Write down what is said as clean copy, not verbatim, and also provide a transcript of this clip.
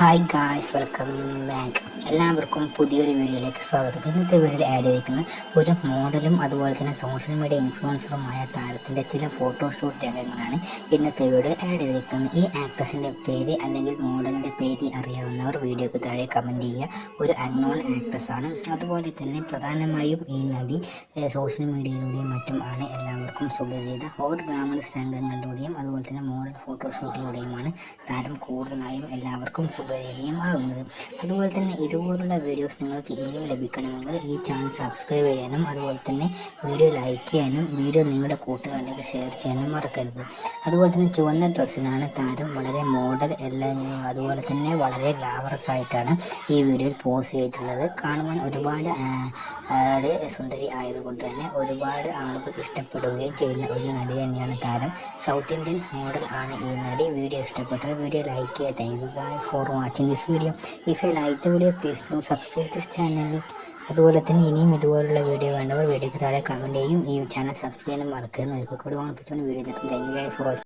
Hi guys, welcome back. എല്ലാവർക്കും പുതിയൊരു വീഡിയോയിലേക്ക് സ്വാഗതം. ഇന്നത്തെ വീഡിയോയിൽ ആഡ് ചെയ്തിരിക്കുന്നത് ഒരു മോഡലും അതുപോലെ തന്നെ സോഷ്യൽ മീഡിയ ഇൻഫ്ലുവൻസറുമായ താരത്തിൻ്റെ ചില ഫോട്ടോഷൂട്ട് രംഗങ്ങളാണ് ഇന്നത്തെ വീഡിയോയിൽ ആഡ് ചെയ്തിരിക്കുന്നത്. ഈ ആക്ട്രസിൻ്റെ പേര് അല്ലെങ്കിൽ മോഡലിൻ്റെ പേര് അറിയാവുന്നവർ വീഡിയോക്ക് താഴെ കമൻറ്റ് ചെയ്യുക. ഒരു അൺനോൺ ആക്ട്രസ് ആണ്. അതുപോലെ തന്നെ പ്രധാനമായും ഈ നടി സോഷ്യൽ മീഡിയയിലൂടെയും മറ്റും ആണ് എല്ലാവർക്കും സുപരിചിത. ഹോട്ട് ഗ്ലാമറസ് രംഗങ്ങളിലൂടെയും അതുപോലെ തന്നെ മോഡൽ ഫോട്ടോഷൂട്ടിലൂടെയുമാണ് താരം കൂടുതലായും എല്ലാവർക്കും സുപരിചിതമാകുന്നത്. അതുപോലെ തന്നെ ഇതുപോലുള്ള വീഡിയോസ് നിങ്ങൾക്ക് ഇനിയും ലഭിക്കണമെങ്കിൽ ഈ ചാനൽ സബ്സ്ക്രൈബ് ചെയ്യാനും അതുപോലെ തന്നെ വീഡിയോ ലൈക്ക് ചെയ്യാനും വീഡിയോ നിങ്ങളുടെ കൂട്ടുകാരിലേക്ക് ഷെയർ ചെയ്യാനും മറക്കരുത്. അതുപോലെ തന്നെ ചുവന്ന ഡ്രസ്സിലാണ് താരം. വളരെ മോഡൽ അതുപോലെ തന്നെ വളരെ ഗ്ലാമറസ് ആയിട്ടാണ് ഈ വീഡിയോയിൽ പോസ്റ്റ് ചെയ്തിട്ടുള്ളത്. കാണുവാൻ ഒരുപാട് സുന്ദരി ആയതുകൊണ്ട് തന്നെ ഒരുപാട് ആളുകൾ ഇഷ്ടപ്പെടുകയും ചെയ്യുന്ന ഒരു നടി തന്നെയാണ് താരം. സൗത്ത് ഇന്ത്യൻ മോഡൽ ആണ് ഈ നടി. വീഡിയോ ഇഷ്ടപ്പെട്ടാൽ വീഡിയോ ലൈക്ക് ചെയ്യുക. Thank you guys for watching this video. If you like the video please do subscribe this channel. അതുപോലെ തന്നെ ഇനിയും ഇതുപോലുള്ള വീഡിയോ വേണ്ടവർ വീഡിയോക്ക് താഴെ കമൻറ്റ് ചെയ്യും. ഈ ചാനൽ സബ്സ്ക്രൈബ് ചെയ്യാനും മറക്കരുത്. ഒരിക്കൽ കൂടി ഓർമ്മിപ്പിച്ചുകൊണ്ട് വീഡിയോ നിർത്തും. Thank you guys for watching.